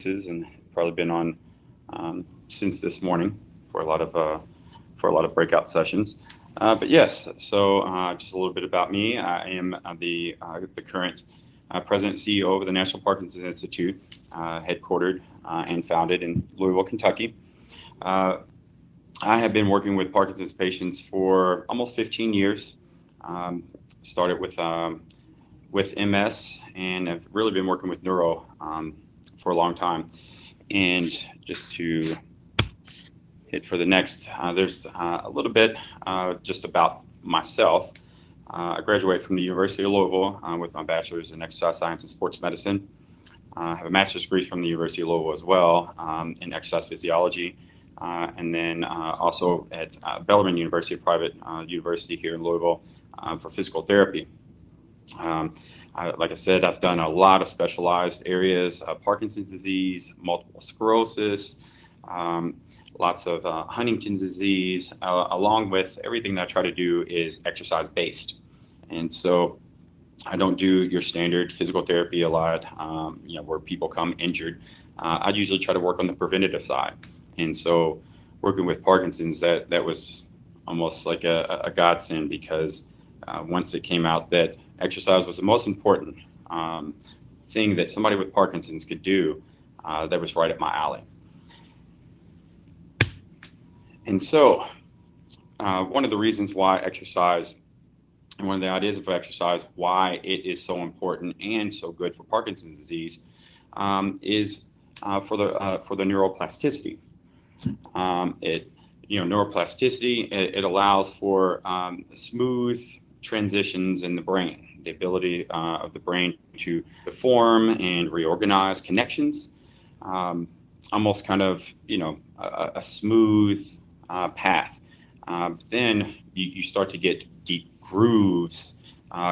and probably been on since this morning for a lot of breakout sessions. But yes, so just a little bit about me. I am the current president and CEO of the National Parkinson's Institute, headquartered and founded in Louisville, Kentucky. Uh, I have been working with Parkinson's patients for almost 15 years. Um, Started with MS and have really been working with neuro for a long time. And just to hit for the next, there's a little bit just about myself. I graduated from the University of Louisville with my bachelor's in exercise science and sports medicine. I have a master's degree from the University of Louisville as well in exercise physiology. And then also at Bellarmine University, a private university here in Louisville, for physical therapy. Like I said, I've done a lot of specialized areas: Parkinson's disease, multiple sclerosis, um, lots of Huntington's disease. Along with everything that I try to do is exercise based, and so I don't do your standard physical therapy a lot. Where people come injured. I usually try to work on the preventative side, and so working with Parkinson's, that was almost like a godsend because once it came out that exercise was the most important thing that somebody with Parkinson's could do, that was right up my alley. And so, one of the reasons why exercise and one of the ideas of exercise, why it is so important and so good for Parkinson's disease, is for the neuroplasticity. Neuroplasticity, it allows for smooth transitions in the brain, the ability of the brain to form and reorganize connections, almost kind of, a smooth path. But then you start to get deep grooves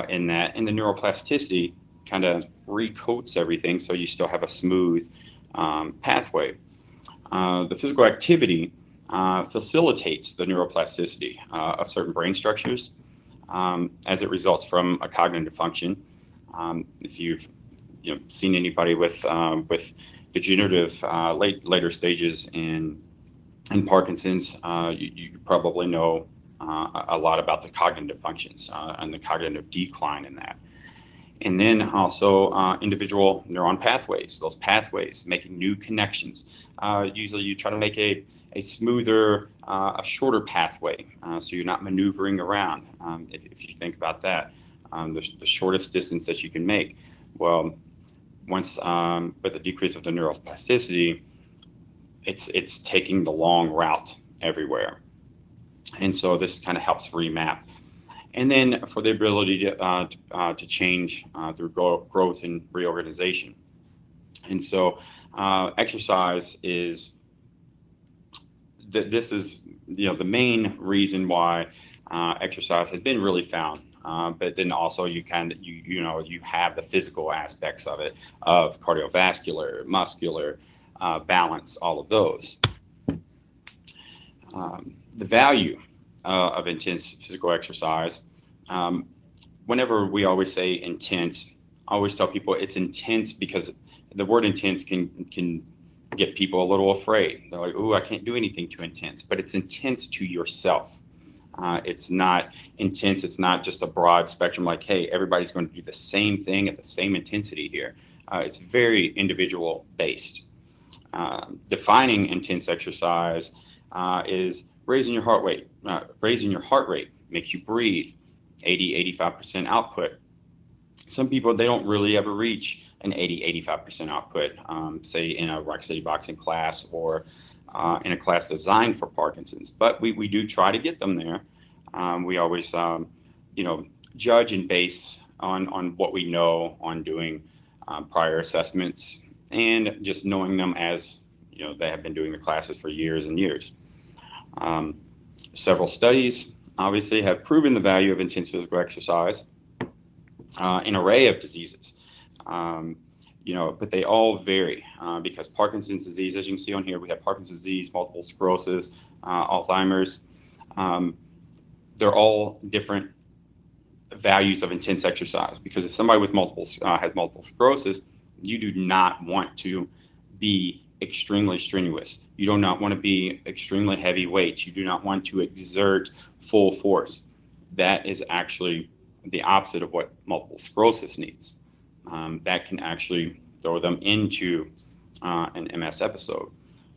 in that, and the neuroplasticity kind of recoats everything so you still have a smooth pathway. The physical activity facilitates the neuroplasticity of certain brain structures as it results from a cognitive function. If you've seen anybody with degenerative later stages in Parkinson's, you probably know a lot about the cognitive functions and the cognitive decline in that. And then also individual neuron pathways, those pathways, making new connections. Usually you try to make a smoother, a shorter pathway, so you're not maneuvering around. If you think about that, the shortest distance that you can make. Well, once with the decrease of the neuroplasticity, it's taking the long route everywhere. And so this kind of helps remap. And then for the ability to change through growth and reorganization. And so exercise is this is the main reason why exercise has been really found. But then also you have the physical aspects of it, of cardiovascular, muscular, balance, all of those. The value of intense physical exercise. Whenever we always say intense, I always tell people it's intense because the word intense can get people a little afraid. They're like, "Ooh, I can't do anything too intense," but it's intense to yourself. It's not intense. It's not just a broad spectrum like, "Hey, everybody's going to do the same thing at the same intensity here." It's very individual based. Defining intense exercise is raising your heart rate. Raising your heart rate makes you breathe 80-85% output. Some people, they don't really ever reach an 80-85% output, say in a Rock City boxing class or in a class designed for Parkinson's. But we do try to get them there. We always judge and base on what we know on doing prior assessments and just knowing them as they have been doing the classes for years and years. Several studies obviously have proven the value of intense physical exercise in an array of diseases. But they all vary because Parkinson's disease, as you can see on here, we have Parkinson's disease, multiple sclerosis, Alzheimer's. They're all different values of intense exercise because if somebody with has multiple sclerosis, you do not want to be extremely strenuous. You do not want to be extremely heavy weights. You do not want to exert full force. That is actually the opposite of what multiple sclerosis needs. That can actually throw them into an MS episode.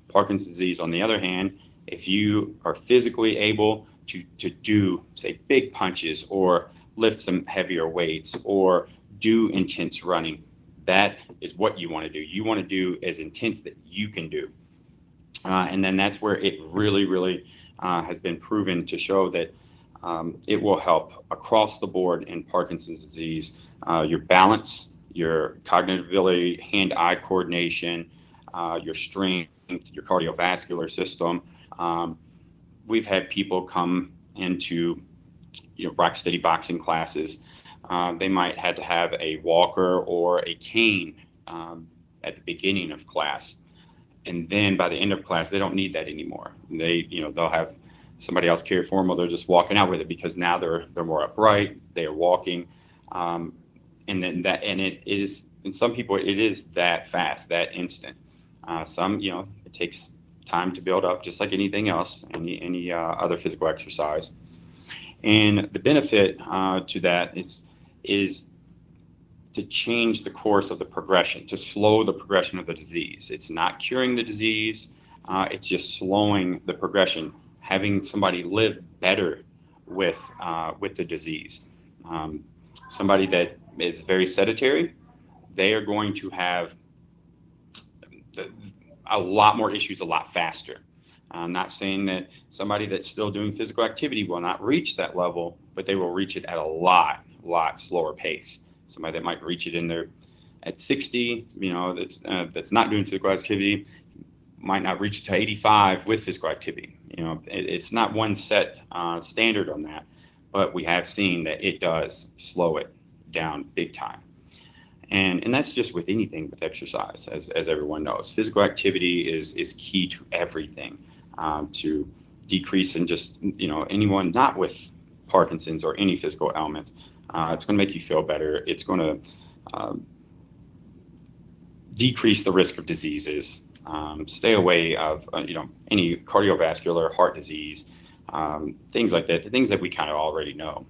Parkinson's disease, on the other hand, if you are physically able to do, say, big punches or lift some heavier weights or do intense running, that is what you want to do. You want to do as intense that you can do. And then that's where it really, really has been proven to show that it will help across the board in Parkinson's disease. Your balance, your cognitive ability, hand-eye coordination, your strength, your cardiovascular system. We've had people come into rock steady boxing classes. They might have to have a walker or a cane at the beginning of class, and then by the end of class, they don't need that anymore. They'll have somebody else care for them, or they're just walking out with it because now they're more upright. They are walking, and it is, in some people it is that fast, that instant. Some it takes time to build up, just like anything else, any other physical exercise. And the benefit to that is to change the course of the progression, to slow the progression of the disease. It's not curing the disease, it's just slowing the progression, having somebody live better with the disease. Somebody that is very sedentary, they are going to have a lot more issues a lot faster. I'm not saying that somebody that's still doing physical activity will not reach that level, but they will reach it at a lot slower pace. Somebody that might reach it at 60, that's not doing physical activity, might not reach it to 85 with physical activity. It's not one set standard on that, but we have seen that it does slow it down big time. And that's just with anything with exercise, as everyone knows. Physical activity is key to everything, to decrease in just, anyone not with Parkinson's or any physical ailments. It's going to make you feel better. It's going to decrease the risk of diseases, stay away of, any cardiovascular, heart disease, things like that, the things that we kind of already know.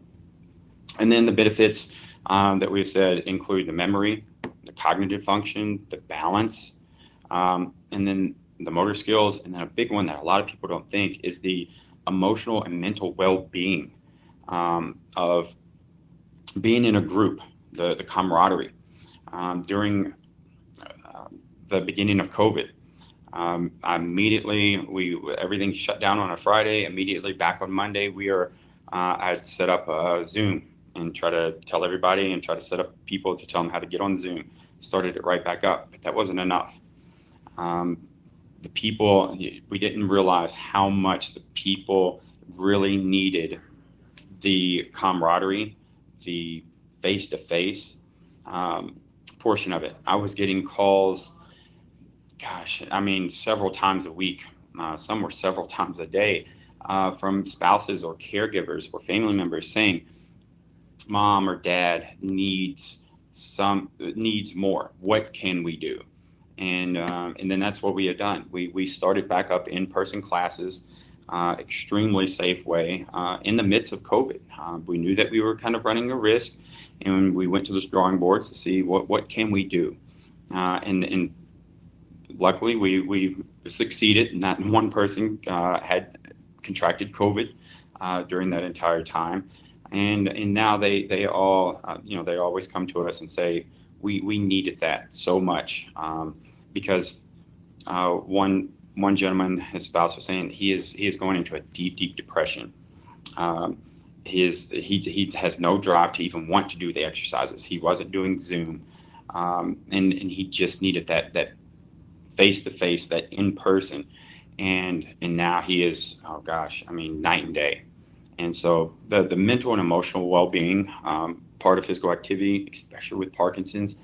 And then the benefits that we've said include the memory, the cognitive function, the balance, and then the motor skills. And then a big one that a lot of people don't think is the emotional and mental well-being of being in a group, the camaraderie. During the beginning of COVID, everything shut down on a Friday. Immediately back on Monday, I set up a Zoom and try to tell everybody and try to set up people to tell them how to get on Zoom. Started it right back up, but that wasn't enough. The people, we didn't realize how much the people really needed the camaraderie, the face-to-face portion of it. I was getting calls, several times a week. Some were several times a day from spouses or caregivers or family members saying, Mom or Dad needs more. What can we do? And then that's what we had done. We started back up in-person classes, extremely safe way, in the midst of COVID. We knew that we were kind of running a risk, and we went to the drawing boards to see what can we do. And luckily we succeeded. Not one person had contracted COVID during that entire time. And now they all, they always come to us and say, we needed that so much, because one gentleman, his spouse, was saying he is going into a deep depression. He has no drive to even want to do the exercises. He wasn't doing Zoom, and he just needed that face-to-face, that in person, and now he is, night and day. And so the mental and emotional well-being part of physical activity, especially with Parkinson's,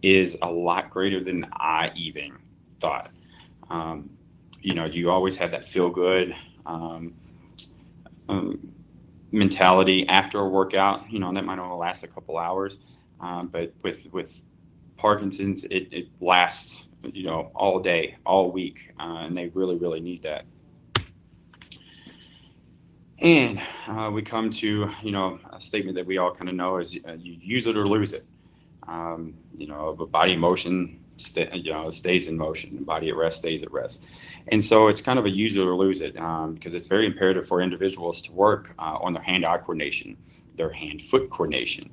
is a lot greater than I even thought. You always have that feel-good mentality after a workout, that might only last a couple hours. But with Parkinson's, it lasts all day, all week, and they really, really need that. And we come to, a statement that we all kind of know is you use it or lose it. But body in motion, stays in motion, and body at rest stays at rest. And so it's kind of a use it or lose it, because it's very imperative for individuals to work on their hand-eye coordination, their hand-foot coordination,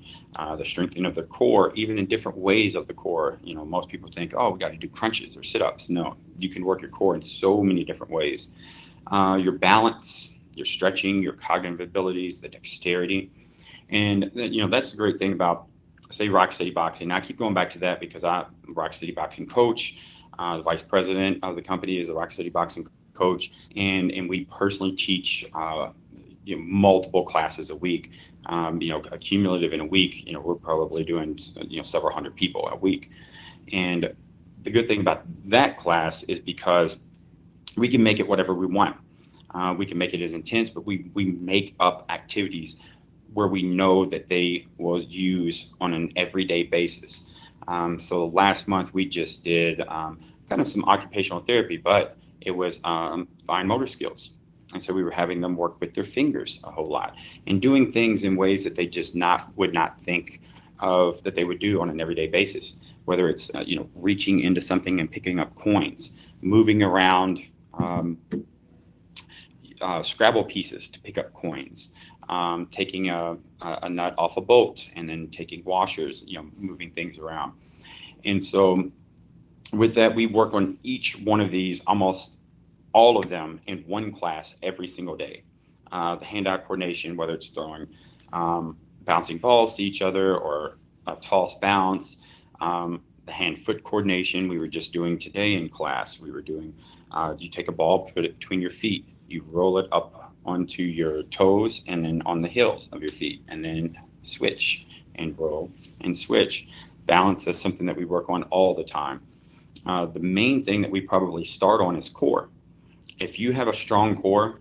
the strengthening of their core, even in different ways of the core. Most people think, oh, we got to do crunches or sit-ups. No, you can work your core in so many different ways. Your balance, your stretching, your cognitive abilities, the dexterity. And that's the great thing about, say, Rock City Boxing. Now, I keep going back to that because I'm a Rock City Boxing coach. The vice president of the company is a Rock City Boxing coach, and we personally teach multiple classes a week. Accumulative in a week, we're probably doing several hundred people a week. And the good thing about that class is because we can make it whatever we want. We can make it as intense, but we make up activities where we know that they will use on an everyday basis. So last month we just did kind of some occupational therapy, but it was fine motor skills. And so we were having them work with their fingers a whole lot and doing things in ways that they just would not think of that they would do on an everyday basis, whether it's reaching into something and picking up coins, moving around Scrabble pieces to pick up coins, taking a nut off a bolt and then taking washers, moving things around. And so with that, we work on each one of these, almost all of them, in one class every single day. The hand-eye coordination, whether it's throwing bouncing balls to each other or a toss bounce, the hand-foot coordination we were just doing today in class. We were doing, you take a ball, put it between your feet, you roll it up onto your toes and then on the heels of your feet, and then switch and roll and switch. Balance is something that we work on all the time. The main thing that we probably start on is core. If you have a strong core,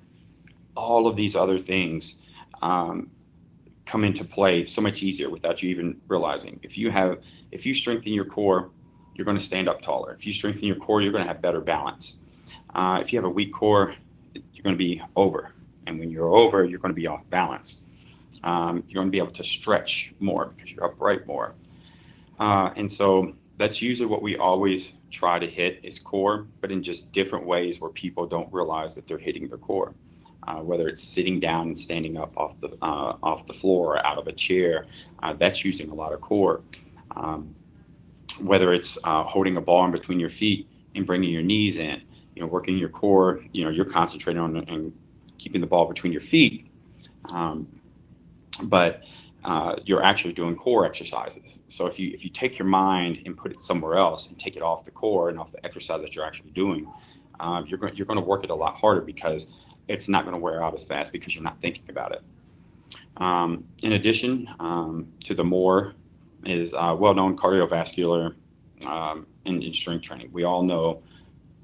all of these other things come into play so much easier without you even realizing. If you strengthen your core, you're going to stand up taller. If you strengthen your core, you're going to have better balance. If you have a weak core, you're going to be over. And when you're over, you're going to be off balance. You're going to be able to stretch more because you're upright more. And so that's usually what we always try to hit is core, but in just different ways where people don't realize that they're hitting their core. Whether it's sitting down and standing up off the floor or out of a chair, that's using a lot of core. Whether it's holding a ball in between your feet and bringing your knees in, working your core, you're concentrating on and keeping the ball between your feet, but you're actually doing core exercises. So if you take your mind and put it somewhere else and take it off the core and off the exercise that you're actually doing, you're going to work it a lot harder because it's not going to wear out as fast because you're not thinking about it. In addition to the more is well-known cardiovascular and strength training. We all know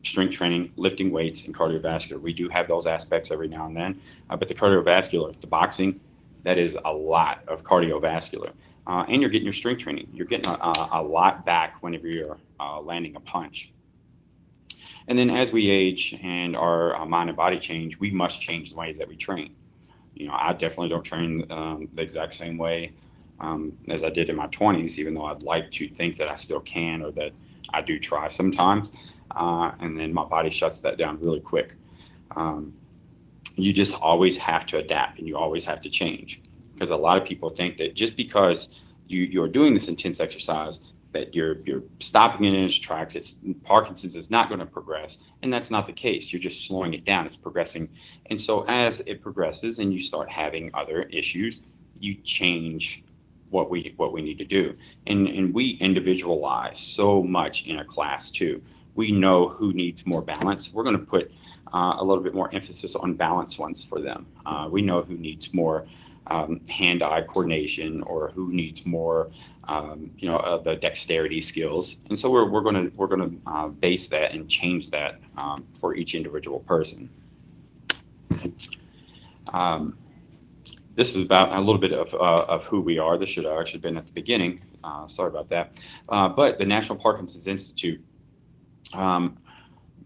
strength training, lifting weights, and cardiovascular. We do have those aspects every now and then, but the cardiovascular, the boxing, that is a lot of cardiovascular. And you're getting your strength training. You're getting a lot back whenever you're landing a punch. And then as we age and our mind and body change, we must change the way that we train. I definitely don't train the exact same way as I did in my 20s, even though I'd like to think that I still can or that I do try sometimes. And then my body shuts that down really quick. You just always have to adapt and you always have to change, because a lot of people think that just because you're doing this intense exercise that you're stopping it in its tracks. Parkinson's is not going to progress, and that's not the case. You're just slowing it down. It's progressing. And so as it progresses and you start having other issues, you change what we need to do. And we individualize so much in a class too. We know who needs more balance. We're going to put a little bit more emphasis on balance ones for them. We know who needs more hand-eye coordination, or who needs more, the dexterity skills. And so we're going to base that and change that for each individual person. This is about a little bit of who we are. This should have actually been at the beginning. Sorry about that. But the National Parkinson's Institute Um,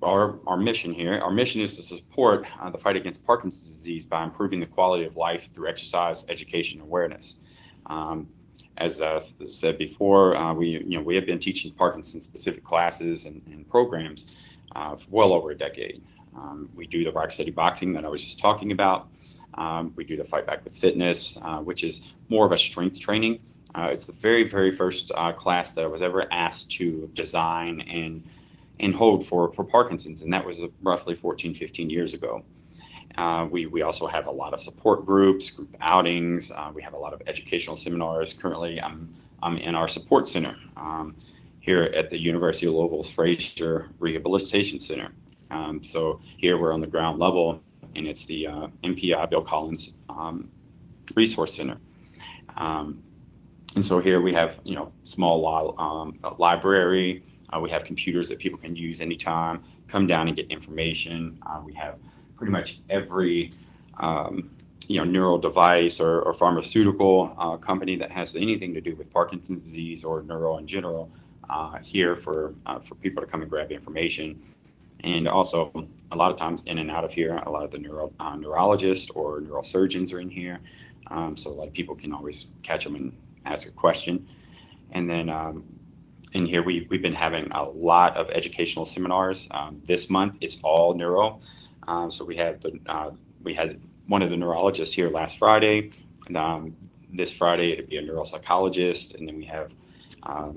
our mission here, our mission is to support the fight against Parkinson's disease by improving the quality of life through exercise, education, and awareness. Um, as I said before, we have been teaching Parkinson's specific classes and programs for well over a decade. We do the rock steady boxing that I was just talking about. We do the fight back with fitness, which is more of a strength training. It's the very, very first class that I was ever asked to design and hold for Parkinson's, and that was roughly 14, 15 years ago. We also have a lot of support groups, group outings. We have a lot of educational seminars. Currently, I'm in our support center here at the University of Louisville's Frazier Rehabilitation Center. So here we're on the ground level, and it's the MPI Bill Collins Resource Center. And so here we have, small library. We have computers that people can use anytime, come down and get information. We have pretty much every, neural device or pharmaceutical company that has anything to do with Parkinson's disease or neuro in general here for people to come and grab information. And also, a lot of times in and out of here, a lot of the neurologists or neurosurgeons are in here. So a lot of people can always catch them and ask a question. And then in here, we've been having a lot of educational seminars. This month, it's all neuro. So we had one of the neurologists here last Friday. And this Friday, it'll be a neuropsychologist. And then we have,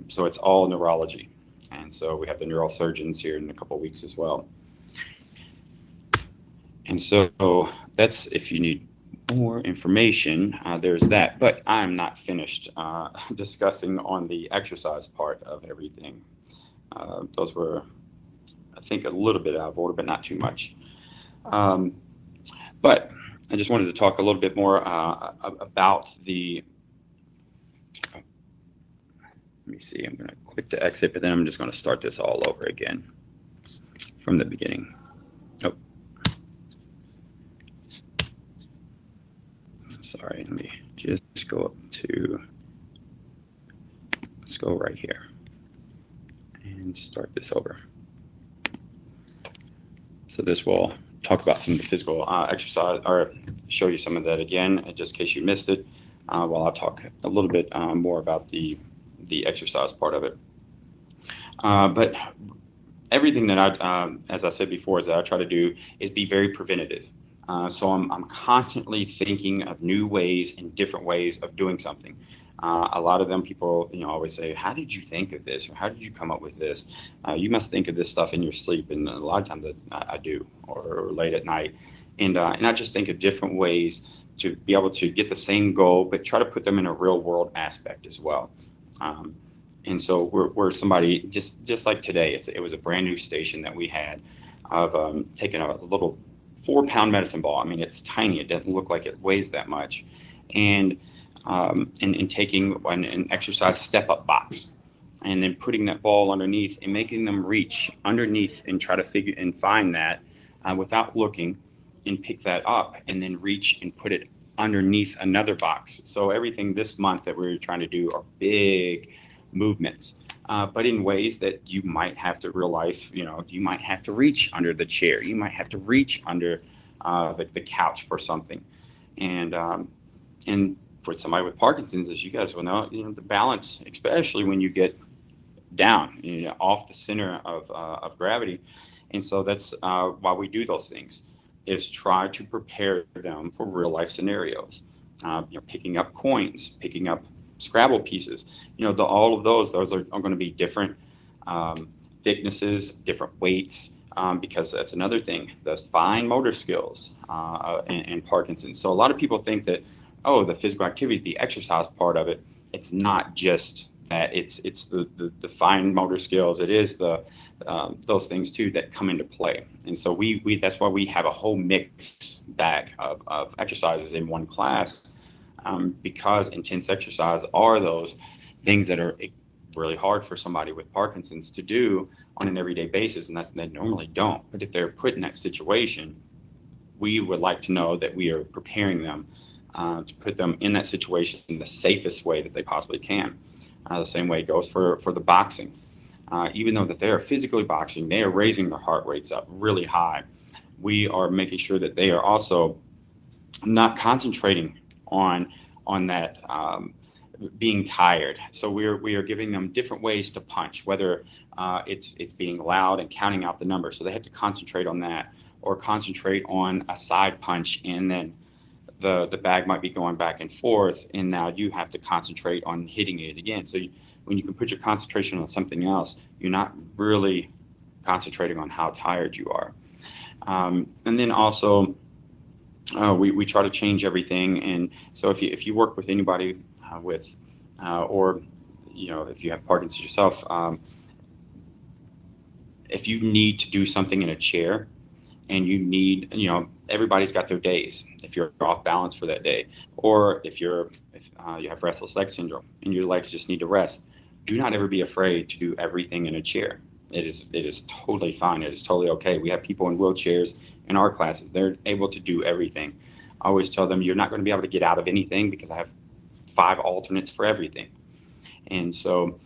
so it's all neurology. And so we have the neurosurgeons here in a couple of weeks as well. And so that's, if you need more information, there's that. But I'm not finished discussing on the exercise part of everything. Those were, I think, a little bit out of order, but not too much. But I just wanted to talk a little bit more about the, let me see, I'm going to click to exit, but then I'm just going to start this all over again from the beginning. Oh, sorry, let me just go up to, let's go right here and start this over. So this will talk about some of the physical exercise, or show you some of that again, just in case you missed it, while I'll talk a little bit more about the exercise part of it. But everything that as I said before, is that I try to do is be very preventative. So I'm constantly thinking of new ways and different ways of doing something. A lot of them people, always say, how did you think of this? Or how did you come up with this? You must think of this stuff in your sleep. And a lot of times I do, or late at night. And I just think of different ways to be able to get the same goal, but try to put them in a real world aspect as well. And so we're somebody, just like today, it was a brand new station that we had of taking a little 4-pound medicine ball. I mean, it's tiny. It doesn't look like it weighs that much. And taking an exercise step-up box and then putting that ball underneath and making them reach underneath and try to figure and find that without looking, and pick that up and then reach and put it underneath another box. So everything this month that we're trying to do are big movements, but in ways that you might have to real life, you might have to reach under the chair. You might have to reach under the couch for something. And for somebody with Parkinson's, as you guys will know, the balance, especially when you get down, off the center of gravity. And so that's why we do those things, is try to prepare them for real life scenarios. Picking up coins, picking up Scrabble pieces, all of those are going to be different thicknesses, different weights, because that's another thing, the fine motor skills and Parkinson's. So a lot of people think that, the physical activity, the exercise part of it, it's not just that, it's the fine motor skills. It is those things too that come into play. And so we that's why we have a whole mix bag of exercises in one class, because intense exercise are those things that are really hard for somebody with Parkinson's to do on an everyday basis, and they normally don't. But if they're put in that situation, we would like to know that we are preparing them to put them in that situation in the safest way that they possibly can. The same way it goes for the boxing. even though that they are physically boxing, they are raising their heart rates up really high. We are making sure that they are also not concentrating on that being tired. So we are giving them different ways to punch, whether it's being loud and counting out the numbers. So they have to concentrate on that, or concentrate on a side punch, and then the bag might be going back and forth, and now you have to concentrate on hitting it again. So when you can put your concentration on something else, you're not really concentrating on how tired you are. And then also, we try to change everything. And so if you work with anybody with, or if you have Parkinson's yourself, if you need to do something in a chair, and you need, everybody's got their days. If you're off balance for that day, or if you have restless leg syndrome and your legs just need to rest, do not ever be afraid to do everything in a chair. It is totally fine. It is totally okay. We have people in wheelchairs in our classes. They're able to do everything. I always tell them, you're not going to be able to get out of anything because I have 5 alternates for everything. And so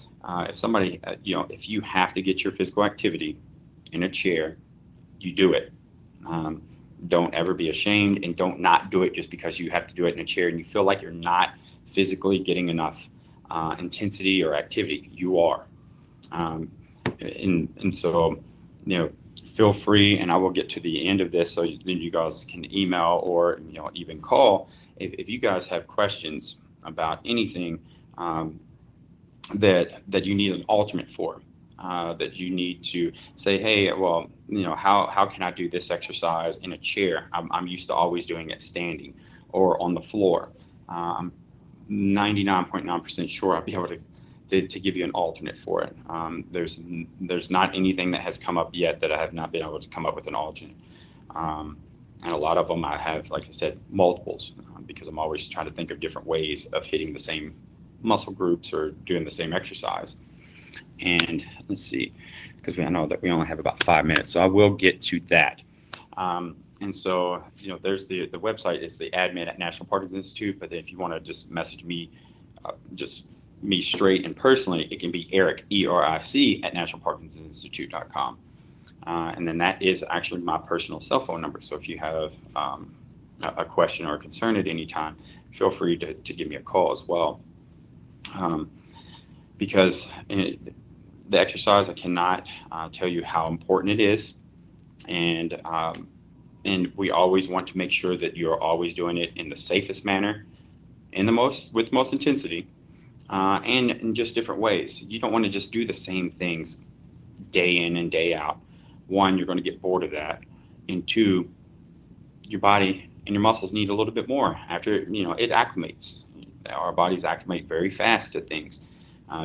if somebody, if you have to get your physical activity in a chair, you do it. Don't ever be ashamed, and don't not do it just because you have to do it in a chair and you feel like you're not physically getting enough intensity or activity. You are. And so, feel free, and I will get to the end of this so you guys can email or even call if you guys have questions about anything that you need an alternate for. That you need to say, hey, well, how can I do this exercise in a chair? I'm used to always doing it standing or on the floor. I'm 99.9% sure I'll be able to give you an alternate for it. There's not anything that has come up yet that I have not been able to come up with an alternate. And a lot of them I have, like I said, multiples, because I'm always trying to think of different ways of hitting the same muscle groups or doing the same exercise. And let's see, because I know that we only have about 5 minutes, so I will get to that. And so, there's the website is the admin at National Parkinson Institute. But then if you want to just message me, just me straight and personally, it can be Eric, ERIC, at nationalparkinsonsinstitute.com. And then that is actually my personal cell phone number. So if you have a question or a concern at any time, feel free to give me a call as well. Because the exercise, I cannot tell you how important it is. And we always want to make sure that you're always doing it in the safest manner, with most intensity, and in just different ways. You don't want to just do the same things day in and day out. 1, you're going to get bored of that. And 2, your body and your muscles need a little bit more after, it acclimates. Our bodies acclimate very fast to things.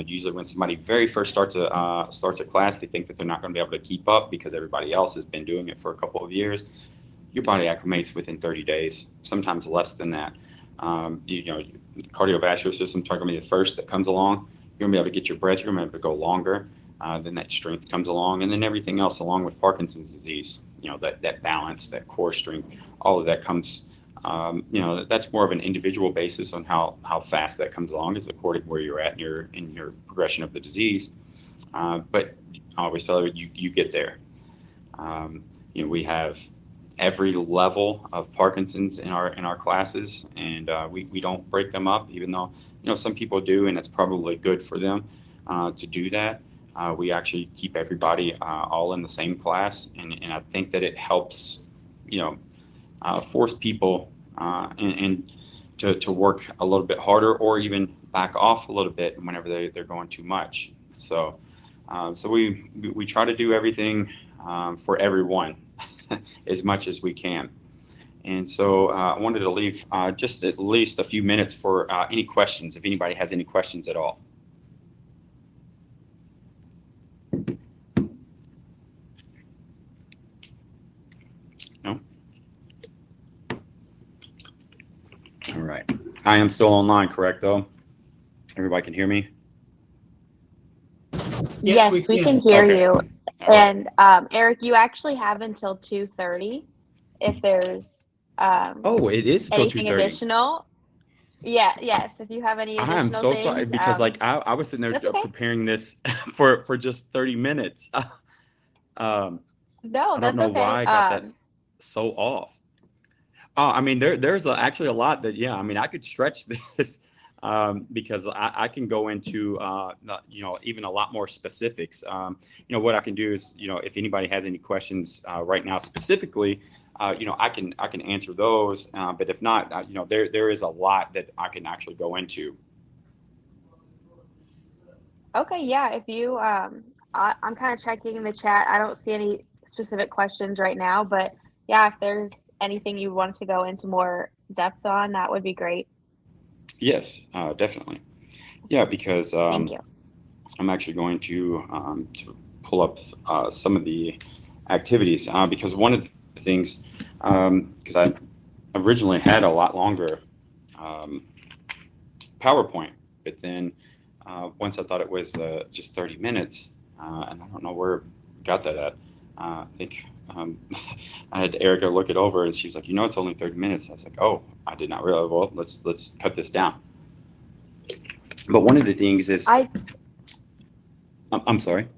Usually when somebody very first starts a class, they think that they're not going to be able to keep up because everybody else has been doing it for a couple of years. Your body acclimates within 30 days, sometimes less than that. The cardiovascular system's going to be the first that comes along. You're going to be able to get your breath. You're going to be able to go longer. Then that strength comes along, and then everything else along with Parkinson's disease. That balance, that core strength, all of that comes. That's more of an individual basis on how fast that comes along, is according to where you're at in your progression of the disease. But I always tell you get there. We have every level of Parkinson's in our classes, and we don't break them up, even though some people do, and it's probably good for them to do that. We actually keep everybody all in the same class, and I think that it helps force people and to work a little bit harder, or even back off a little bit whenever they're going too much. So we try to do everything for everyone as much as we can. And so I wanted to leave just at least a few minutes for any questions, if anybody has any questions at all. No? All right. I am still online, correct, though? Everybody can hear me? Yes, we can hear Okay. you. All right. And Eric, you actually have until 2:30 if there's Oh, it is till anything 2:30. additional. yes. If you have any I am additional so sorry things, because like I was sitting there that's okay. preparing this for just 30 minutes. No, I don't that's know okay. why I got that so off. I mean, there's actually a lot that, yeah, I mean, I could stretch this because I can go into, even a lot more specifics. What I can do is, if anybody has any questions right now specifically, I can answer those. But if not, there is a lot that I can actually go into. Okay, yeah. If you, I'm kind of checking the chat. I don't see any specific questions right now, but yeah, if there's anything you want to go into more depth on, that would be great. Yes, definitely. Yeah, because Thank you. I'm actually going to pull up some of the activities because one of the things, because I originally had a lot longer um, PowerPoint, but then once I thought it was just 30 minutes, and I don't know where I got that at. I think I had Erica look it over, and she was like, it's only 30 minutes. I was like, oh, I did not realize. Well, let's cut this down. But one of the things is, I I'm sorry.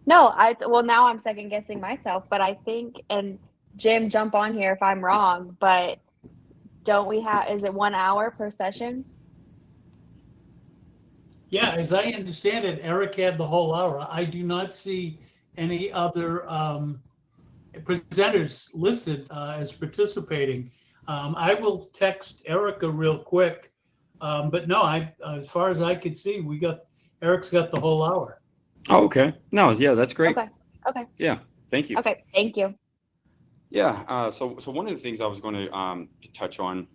No, well now I'm second guessing myself, but I think, and Jim, jump on here if I'm wrong, but don't we have, is it 1 hour per session? Yeah, as I understand it, Eric had the whole hour. I do not see any other presenters listed as participating. I will text Erica real quick, but no, as far as I could see, Eric's got the whole hour. Oh, okay. No, yeah, that's great. Okay. Okay. Yeah, thank you. Okay. Thank you. Yeah. So one of the things I was going to touch on,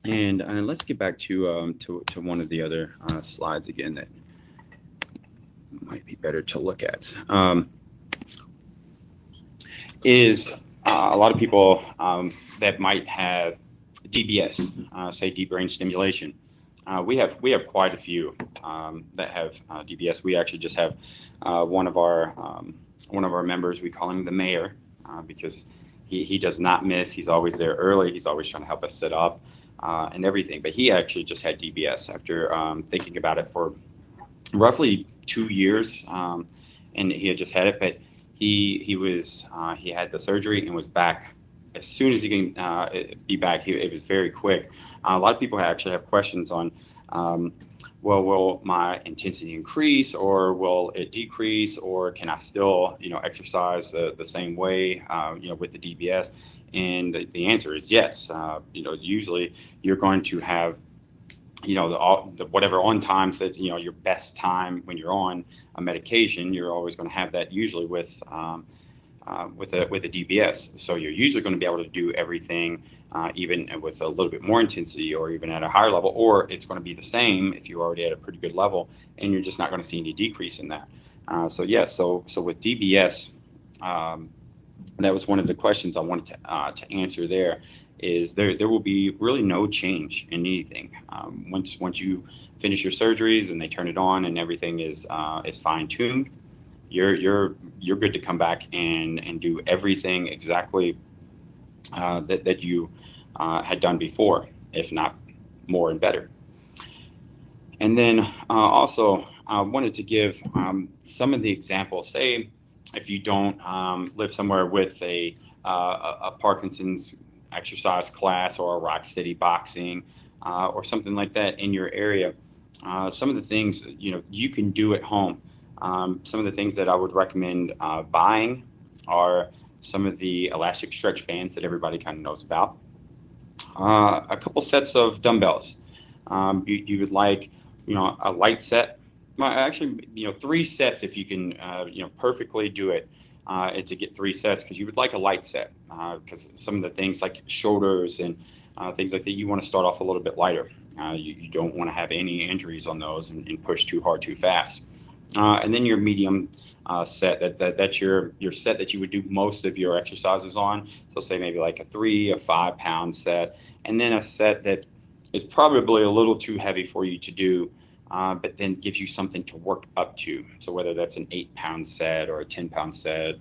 and let's get back to one of the other slides again that might be better to look at. Is a lot of people that might have DBS, say deep brain stimulation. We have quite a few that have DBS. We actually just have one of our members. We call him the mayor because he does not miss. He's always there early. He's always trying to help us set up and everything. But he actually just had DBS after thinking about it for roughly 2 years, and he had just had it. But he had the surgery and was back as soon as he can be back. It was very quick. A lot of people actually have questions on, well, will my intensity increase or will it decrease, or can I still, exercise the same way, with the DBS? And the answer is yes. Usually you're going to have, the whatever on times that, your best time when you're on a medication, you're always going to have that usually with a DBS. So you're usually going to be able to do everything, even with a little bit more intensity or even at a higher level, or it's going to be the same if you're already at a pretty good level, and you're just not going to see any decrease in that. So with DBS, that was one of the questions I wanted to answer there. Is there will be really no change in anything once you finish your surgeries and they turn it on and everything is fine tuned. You're good to come back and do everything exactly that you had done before, if not more and better. And then also I wanted to give some of the examples. Say if you don't live somewhere with a Parkinson's exercise class or a Rock City boxing or something like that in your area, some of the things you can do at home. Some of the things that I would recommend buying are some of the elastic stretch bands that everybody kind of knows about. A couple sets of dumbbells. You would like, a light set. Well, actually, 3 sets if you can, perfectly do it. To get 3 sets, because you would like a light set, because some of the things like shoulders and things like that, you want to start off a little bit lighter. You don't want to have any injuries on those and push too hard too fast. And then your medium set, that's your set that you would do most of your exercises on. So say maybe like a 3 or 5 pound set, and then a set that is probably a little too heavy for you to do, but then gives you something to work up to. So whether that's an 8 pound set or a 10 pound set,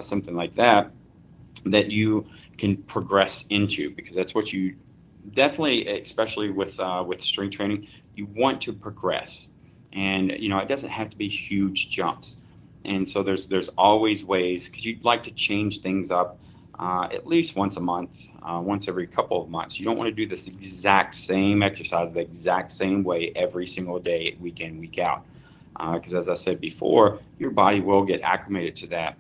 something like that, that you can progress into, because that's what you definitely, especially with strength training, you want to progress, and it doesn't have to be huge jumps. And so there's always ways, because you'd like to change things up at least once a month, once every couple of months. You don't want to do this exact same exercise the exact same way every single day, week in, week out, because as I said before, your body will get acclimated to that,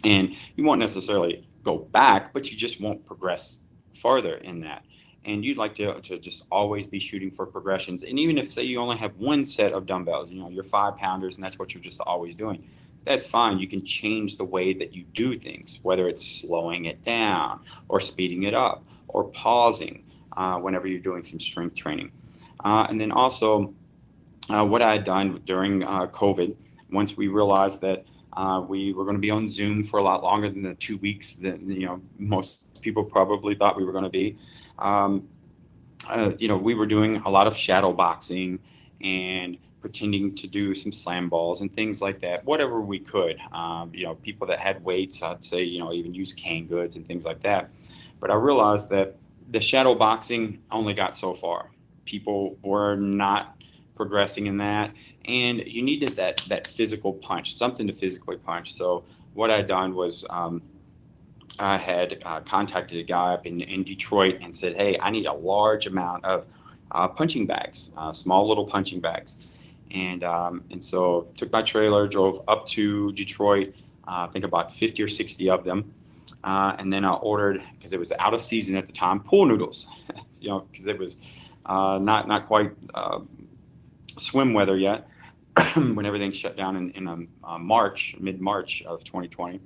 and you won't necessarily go back, but you just won't progress farther in that. And you'd like to just always be shooting for progressions. And even if, say, you only have one set of dumbbells, you're 5 pounders, and that's what you're just always doing, that's fine. You can change the way that you do things, whether it's slowing it down or speeding it up or pausing whenever you're doing some strength training. And then also, what I had done during COVID, once we realized that we were going to be on Zoom for a lot longer than the 2 weeks that most people probably thought we were going to be. We were doing a lot of shadow boxing and pretending to do some slam balls and things like that, whatever we could. People that had weights, I'd say, even use canned goods and things like that. But I realized that the shadow boxing only got so far. People were not progressing in that, and you needed that physical punch, something to physically punch. So what I'd done was I had contacted a guy up in Detroit and said, hey, I need a large amount of punching bags, small little punching bags. And so took my trailer, drove up to Detroit, I think about 50 or 60 of them. And then I ordered, because it was out of season at the time, pool noodles, because it was not quite swim weather yet when everything shut down in mid-March of 2020.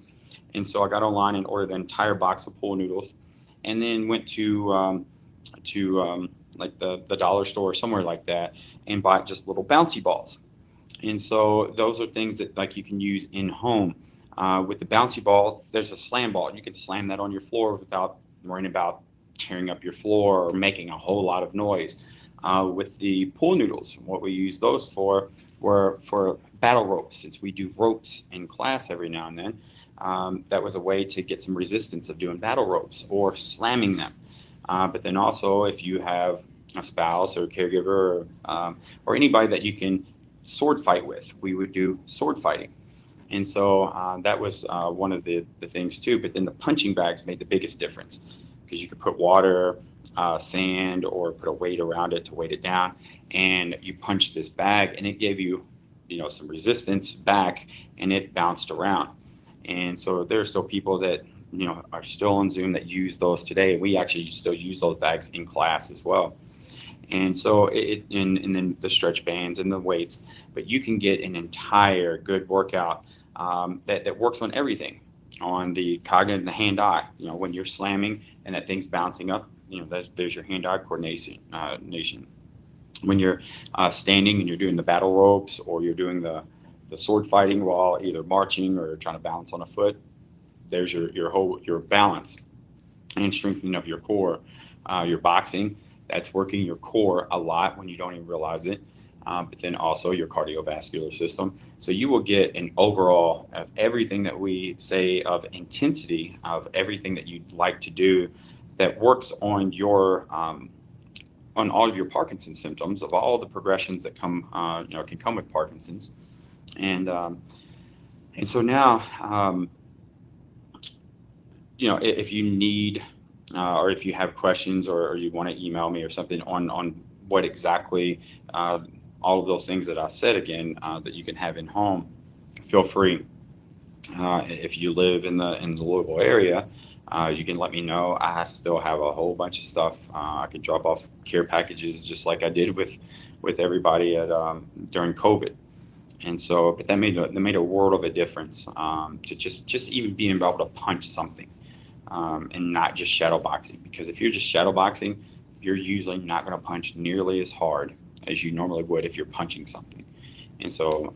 And so I got online and ordered the entire box of pool noodles, and then went to like the dollar store or somewhere like that, and bought just little bouncy balls. And so those are things that like you can use in home. With the bouncy ball, there's a slam ball. You can slam that on your floor without worrying about tearing up your floor or making a whole lot of noise. With the pool noodles, what we use those for were for battle ropes. Since we do ropes in class every now and then, that was a way to get some resistance of doing battle ropes or slamming them. But then also, if you have a spouse or a caregiver or anybody that you can sword fight with, we would do sword fighting. And so that was one of the things too. But then the punching bags made the biggest difference, because you could put water, sand, or put a weight around it to weight it down, and you punch this bag, and it gave you, some resistance back, and it bounced around. And so there's still people that are still on Zoom that use those today. We actually still use those bags in class as well. And so and then the stretch bands and the weights, but you can get an entire good workout that works on everything, on the cognitive and the hand-eye. When you're slamming and that thing's bouncing up, there's your hand-eye coordination. When you're standing and you're doing the battle ropes, or you're doing the sword fighting while either marching or trying to balance on a foot, there's your balance and strengthening of your core. Your boxing, that's working your core a lot when you don't even realize it. But then also your cardiovascular system. So you will get an overall of everything that we say of intensity of everything that you'd like to do that works on your on all of your Parkinson's symptoms, of all the progressions that come can come with Parkinson's. And so now if you need or if you have questions, or you want to email me or something on what exactly all of those things that I said again that you can have in home, feel free. If you live in the Louisville area, you can let me know. I still have a whole bunch of stuff. I can drop off care packages just like I did with everybody during COVID. And so, but that made a world of a difference to just even being able to punch something and not just shadow boxing. Because if you're just shadow boxing, you're usually not going to punch nearly as hard as you normally would if you're punching something. And so,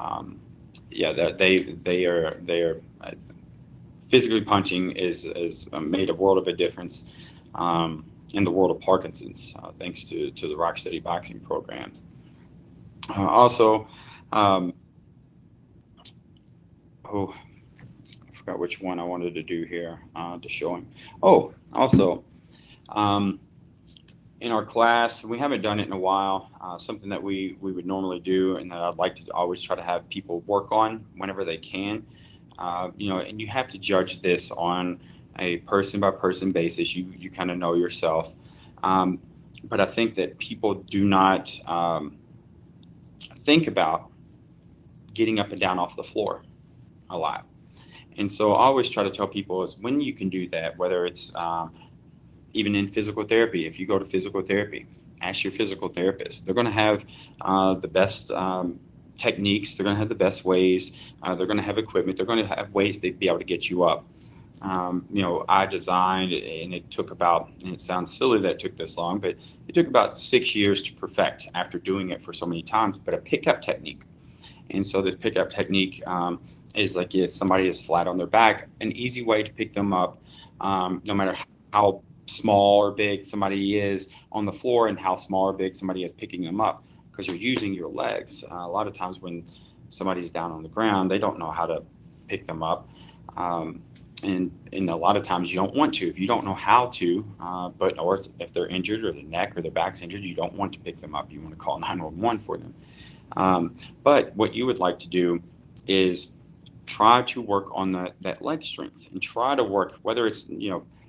that they are physically punching is made a world of a difference in the world of Parkinson's, thanks to the Rocksteady boxing programs. Also, I forgot which one I wanted to do here to show him. Oh, also, in our class, we haven't done it in a while. Something that we would normally do, and that I'd like to always try to have people work on whenever they can. And you have to judge this on a person by person basis. You kind of know yourself, um, but I think that people do not think about getting up and down off the floor a lot. And so I always try to tell people is when you can do that, whether it's even in physical therapy. If you go to physical therapy, ask your physical therapist. They're going to have the best techniques. They're going to have the best ways. They're going to have equipment. They're going to have ways to be able to get you up. I designed, and it took about, and it sounds silly that it took this long, but it took about 6 years to perfect after doing it for so many times, but a pickup technique. And so this pickup technique is like if somebody is flat on their back, an easy way to pick them up, no matter how small or big somebody is on the floor and how small or big somebody is picking them up, because you're using your legs. A lot of times when somebody's down on the ground, they don't know how to pick them up. And a lot of times you don't want to. If you don't know how to, or if they're injured or the neck or their back's injured, you don't want to pick them up. You want to call 911 for them. But what you would like to do is try to work on that leg strength and try to work, whether it's,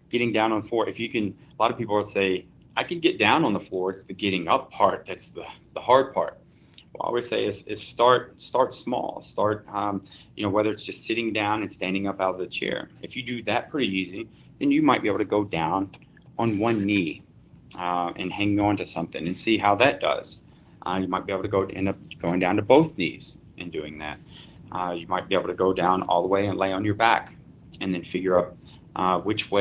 getting down on the floor. If you can, a lot of people would say, I can get down on the floor. It's the getting up part that's the hard part. What I always say is start small. Start, whether it's just sitting down and standing up out of the chair. If you do that pretty easy, then you might be able to go down on one knee and hang on to something and see how that does. You might be able to end up going down to both knees and doing that. You might be able to go down all the way and lay on your back and then figure out which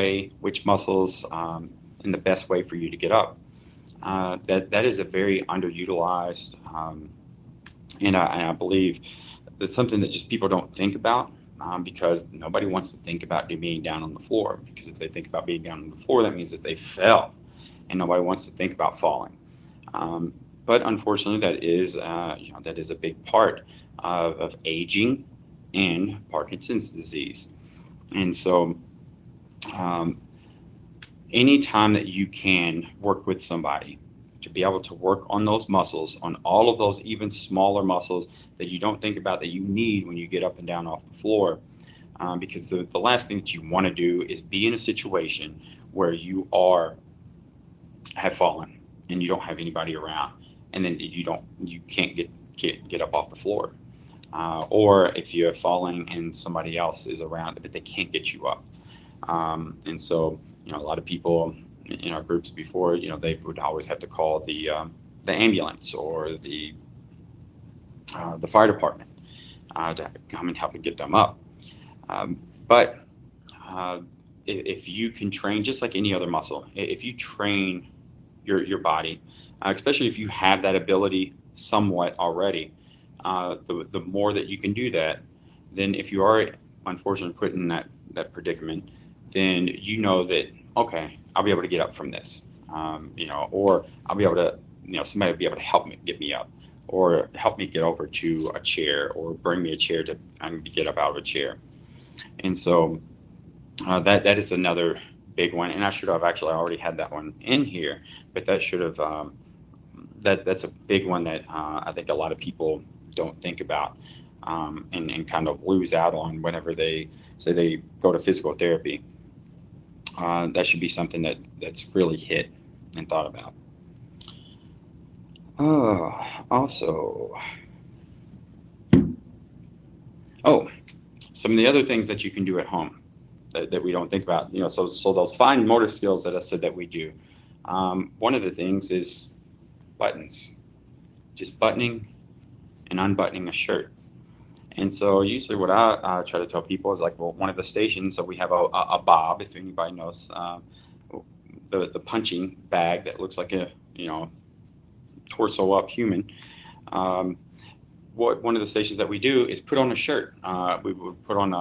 muscles, and the best way for you to get up. That is a very underutilized, and I believe that's something that just people don't think about because nobody wants to think about being down on the floor. Because if they think about being down on the floor, that means that they fell, and nobody wants to think about falling. But unfortunately, that is a big part of aging and Parkinson's disease, and so. Anytime that you can work with somebody to be able to work on those muscles, on all of those even smaller muscles that you don't think about that you need when you get up and down off the floor, because the last thing that you want to do is be in a situation where you have fallen and you don't have anybody around, and then you can't get up off the floor, or if you have fallen and somebody else is around but they can't get you up. And so, a lot of people in our groups before, they would always have to call the ambulance or the fire department to come and help and get them up. But if you can train, just like any other muscle, if you train your body, especially if you have that ability somewhat already, the more that you can do that, then if you are unfortunately put in that predicament, then that, okay, I'll be able to get up from this, or I'll be able to, somebody will be able to help me get me up, or help me get over to a chair, or bring me a chair to get up out of a chair. And so that is another big one. And I should have actually already had that one in here, but that should have, that's a big one that I think a lot of people don't think about and kind of lose out on whenever they say they go to physical therapy. That should be something that's really hit and thought about. Also, some of the other things that you can do at home that we don't think about, so those fine motor skills that I said that we do. One of the things is buttons, just buttoning and unbuttoning a shirt. And so usually what I try to tell people is like, well, one of the stations, so we have a bob, if anybody knows, the punching bag that looks like a, torso up human. One of the stations that we do is put on a shirt. We would put on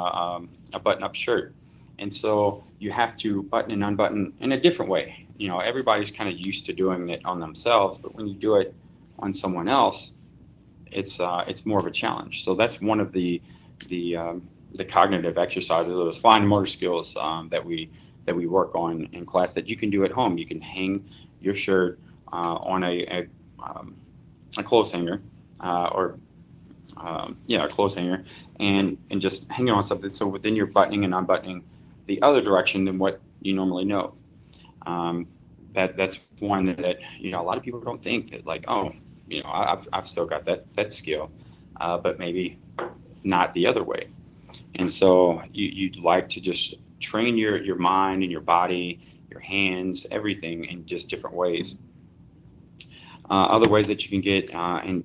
a button-up shirt. And so you have to button and unbutton in a different way. Everybody's kind of used to doing it on themselves, but when you do it on someone else, it's more of a challenge. So that's one of the cognitive exercises, those fine motor skills that we work on in class that you can do at home. You can hang your shirt on a clothes hanger, or a clothes hanger, and just hanging on something. So within your buttoning and unbuttoning the other direction than what you normally know. Um, that's one that a lot of people don't think that, like, oh, I've still got that skill, but maybe not the other way. And so you'd like to just train your mind and your body, your hands, everything in just different ways. Other ways that you can get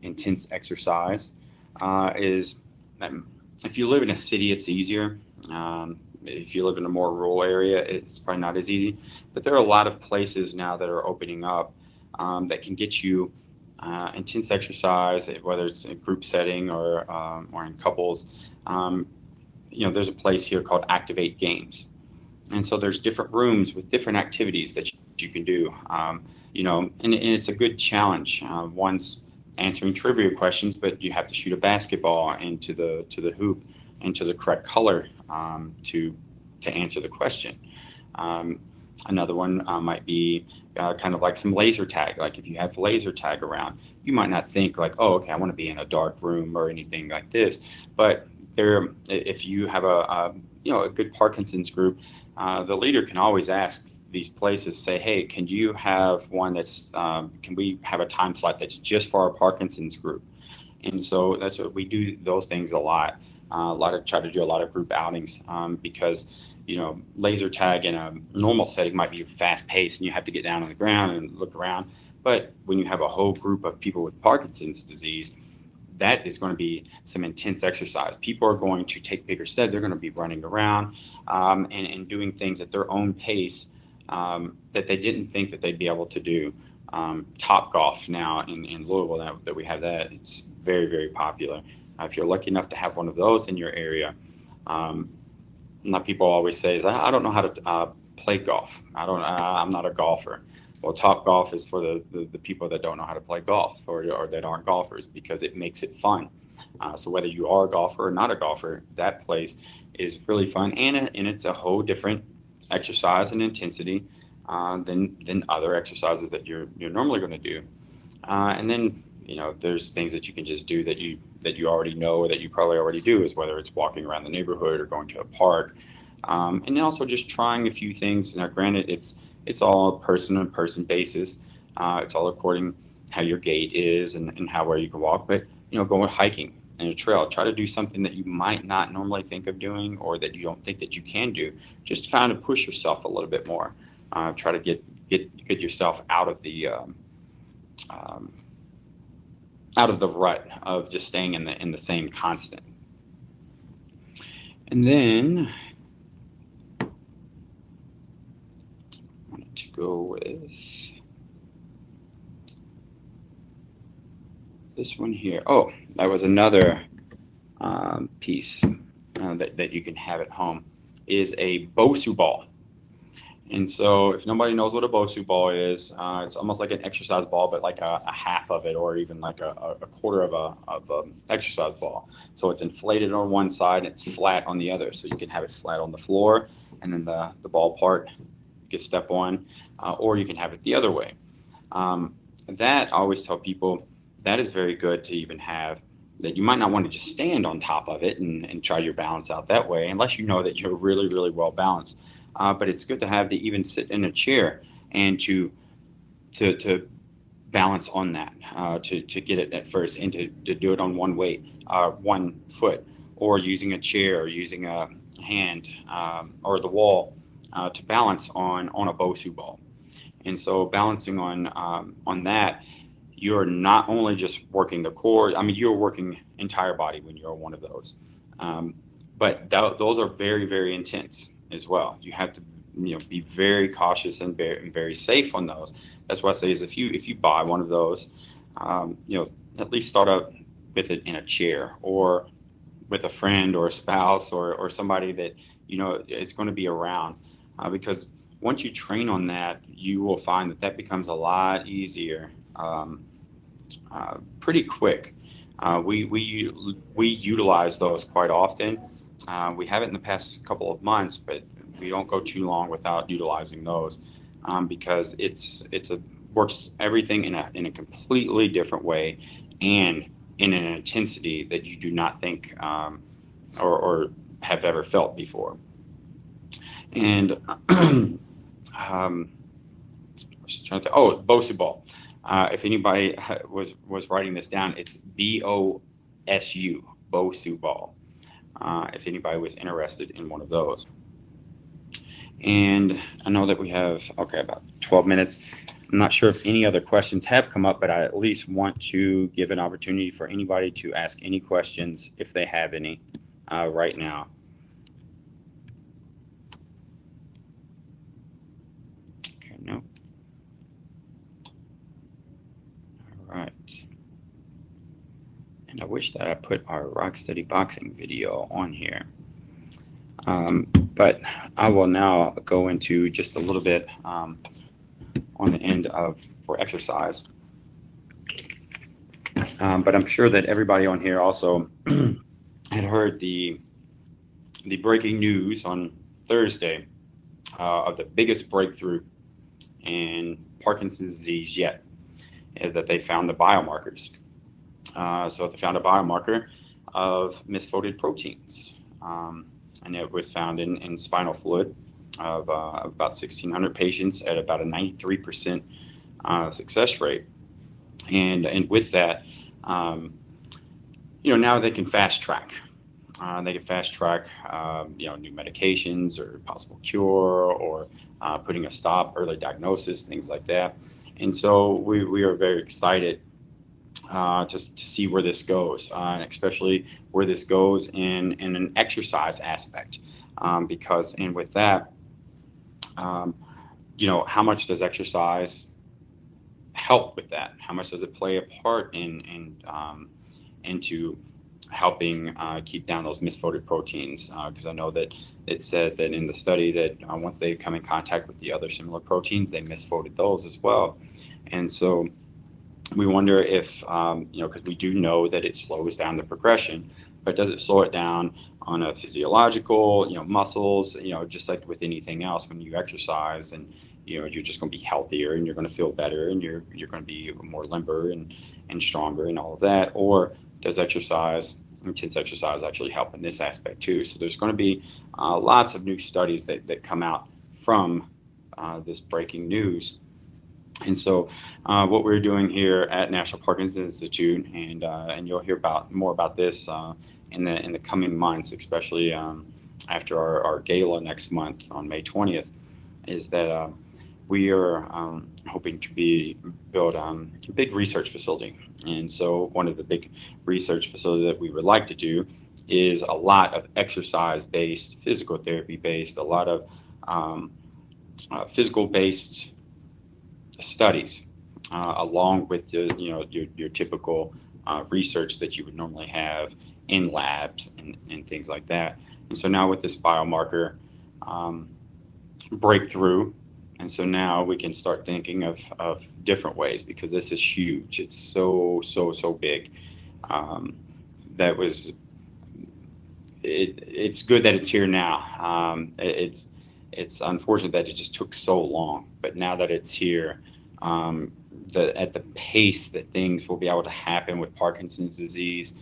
intense exercise is, if you live in a city, it's easier. If you live in a more rural area, it's probably not as easy. But there are a lot of places now that are opening up that can get you intense exercise, whether it's in a group setting or in couples. There's a place here called Activate Games. And so there's different rooms with different activities that you can do. And it's a good challenge. One's answering trivia questions, but you have to shoot a basketball into the hoop into the correct color to answer the question. Another one might be kind of like some laser tag. Like if you have laser tag around, you might not think like, oh, okay, I want to be in a dark room or anything like this. But if you have a good Parkinson's group, the leader can always ask these places, say, hey, can you have one can we have a time slot that's just for our Parkinson's group? And so that's what we do, those things a lot. Try to do a lot of group outings because, laser tag in a normal setting might be fast paced and you have to get down on the ground and look around. But when you have a whole group of people with Parkinson's disease, that is going to be some intense exercise. People are going to take bigger steps. They're going to be running around and doing things at their own pace that they didn't think that they'd be able to do. Top Golf now in Louisville, now that we have that, it's very, very popular. If you're lucky enough to have one of those in your area, people always say is, I don't know how to play golf. I'm not a golfer. Well, Top Golf is for the people that don't know how to play golf or that aren't golfers, because it makes it fun. So whether you are a golfer or not a golfer, that place is really fun, and it's a whole different exercise and intensity than other exercises that you're normally going to do. And then there's things that you can just do that you already know, or that you probably already do, is whether it's walking around the neighborhood or going to a park, and then also just trying a few things. Now, granted, it's all person-on-person basis. It's all according how your gait is and where you can walk. But going hiking in a trail, try to do something that you might not normally think of doing, or that you don't think that you can do. Just kind of push yourself a little bit more. Try to get yourself out of the rut of just staying in the same constant. And then I wanted to go with this one here. Oh, that was another piece that you can have at home, is a Bosu ball. And so if nobody knows what a Bosu ball is, it's almost like an exercise ball, but like a half of it, or even like a quarter of an exercise ball. So it's inflated on one side and it's flat on the other. So you can have it flat on the floor, and then the ball part you can step on, or you can have it the other way. That, I always tell people, that is very good to even have. That you might not want to just stand on top of it and try your balance out that way, unless you know that you're really, really well balanced. But it's good to have to even sit in a chair and to balance on that, to get it at first, and to do it on one weight, one foot, or using a chair, or using a hand or the wall to balance on a Bosu ball. And so balancing on that, you're not only just working the core. I mean, you're working entire body when you're on one of those. But those are very, very intense as well. You have to be very cautious and very safe on those. That's why I say is if you buy one of those, at least start out with it in a chair, or with a friend or a spouse or somebody that is going to be around, because once you train on that, you will find that becomes a lot easier pretty quick. We utilize those quite often. We have it in the past couple of months, but we don't go too long without utilizing those, because it's a works everything in a completely different way and in an intensity that you do not think or have ever felt before. And um, I was trying to, Bosubol. If anybody was writing this down, it's BOSU, Bosubol. If anybody was interested in one of those. And I know that we have, about 12 minutes. I'm not sure if any other questions have come up, but I at least want to give an opportunity for anybody to ask any questions if they have any right now. Okay, no. All right. And I wish that I put our Rock Steady Boxing video on here. But I will now go into just a little bit on the end for exercise. But I'm sure that everybody on here also had heard the breaking news on Thursday of the biggest breakthrough in Parkinson's disease yet, is that they found the biomarkers. So they found a biomarker of misfolded proteins. And it was found in spinal fluid of about 1,600 patients at about a 93% success rate. And with that, now they can fast track. They can fast track, new medications or possible cure or putting a stop, early diagnosis, things like that. And so we are very excited just to see where this goes, and especially where this goes in an exercise aspect, because with that, how much does exercise help with that? How much does it play a part into helping keep down those misfolded proteins? Because I know that it said that in the study that once they come in contact with the other similar proteins, they misfolded those as well. And so we wonder if, because we do know that it slows down the progression, but does it slow it down on a physiological, muscles, just like with anything else, when you exercise and, you're just going to be healthier and you're going to feel better and you're going to be more limber and stronger and all of that? Or does intense exercise actually help in this aspect too? So there's going to be lots of new studies that come out from this breaking news. And so what we're doing here at National Parkinson's Institute, and you'll hear more about this in the coming months, especially after our gala next month on May 20th, is that we are hoping to build a big research facility. And so one of the big research facilities that we would like to do is a lot of exercise-based, physical therapy-based, a lot of physical-based studies, along with your typical research that you would normally have in labs and things like that. And so now with this biomarker breakthrough, and so now we can start thinking of different ways, because this is huge. It's so big. It's good that it's here now. It's unfortunate that it just took so long, but now that it's here, at the pace that things will be able to happen with Parkinson's disease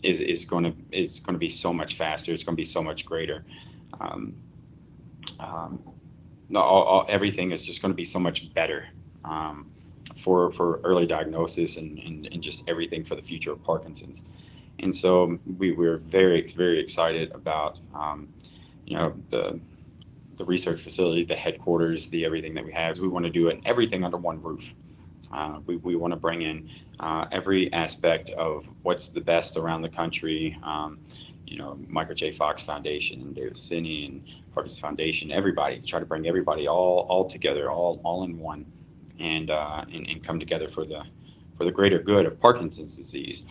is going to be so much faster. It's going to be so much greater. Everything is just going to be so much better for early diagnosis and just everything for the future of Parkinson's. And so we're very, very excited about the research facility, the headquarters, the everything that we have. We want to do everything under one roof. We want to bring in every aspect of what's the best around the country. Michael J. Fox Foundation and David Finney and Parkinson's Foundation, everybody, try to bring everybody all together, all in one, and come together for the greater good of Parkinson's disease.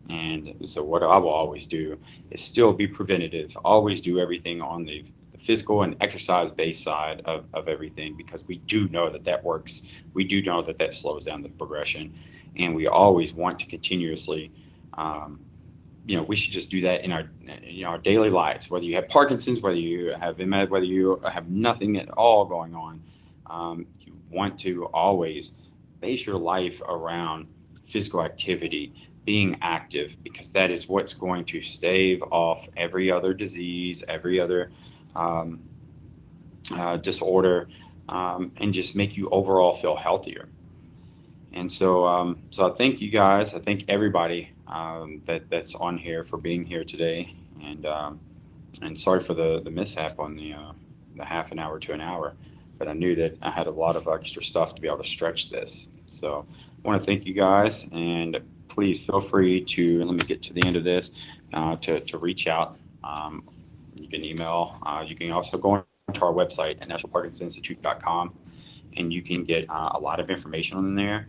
And so what I will always do is still be preventative, always do everything on the physical and exercise-based side of everything, because we do know that works. We do know that slows down the progression, and we always want to continuously we should just do that in our daily lives, whether you have Parkinson's, whether you have MS, whether you have nothing at all going on. You want to always base your life around physical activity, being active, because that is what's going to stave off every other disease, every other um, disorder, and just make you overall feel healthier. And so I thank you guys. I thank everybody that's on here for being here today. And sorry for the mishap on the half an hour to an hour, but I knew that I had a lot of extra stuff to be able to stretch this. So I want to thank you guys, and please feel free to, let me get to the end of this, to reach out. You can email. You can also go onto our website at nationalparkinsonsinstitute.com, and you can get a lot of information on there.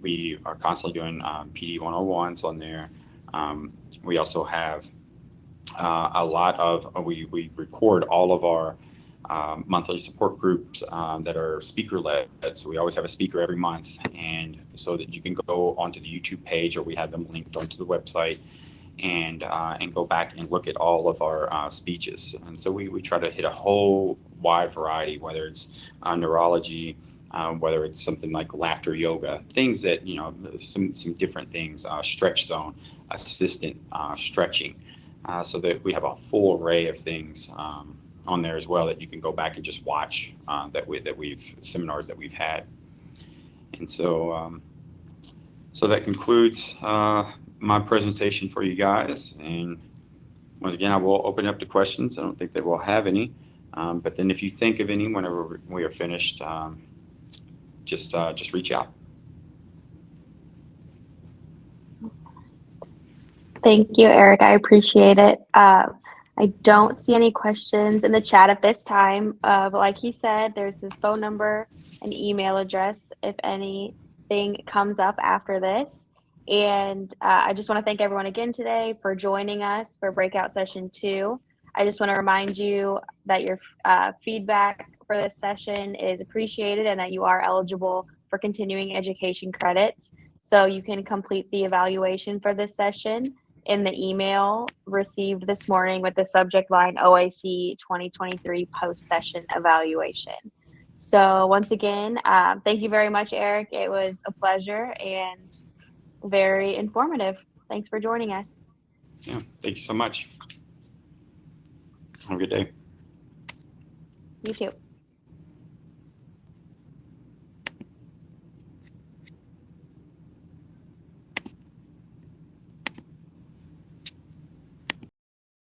We are constantly doing PD 101s on there. We also have a lot of, we record all of our monthly support groups that are speaker led. So we always have a speaker every month, and so that you can go onto the YouTube page, or we have them linked onto the website, and go back and look at all of our speeches. And so we try to hit a whole wide variety, whether it's neurology, whether it's something like laughter yoga, things that, you know, some different things, stretch zone, assistant stretching, so that we have a full array of things on there as well that you can go back and just watch seminars that we've had. And so so that concludes my presentation for you guys. And once again, I will open up to questions. I don't think that we'll have any, but then if you think of any whenever we are finished, just reach out. Thank you, Eric. I appreciate it. I don't see any questions in the chat at this time. But like he said, there's his phone number and email address if anything comes up after this. And I just want to thank everyone again today for joining us for Breakout Session 2. I just want to remind you that your feedback for this session is appreciated, and that you are eligible for continuing education credits. So you can complete the evaluation for this session in the email received this morning with the subject line OAC 2023 post-session evaluation. So once again, thank you very much, Eric. It was a pleasure and very informative. Thanks for joining us. Yeah, thank you so much. Have a good day. You too.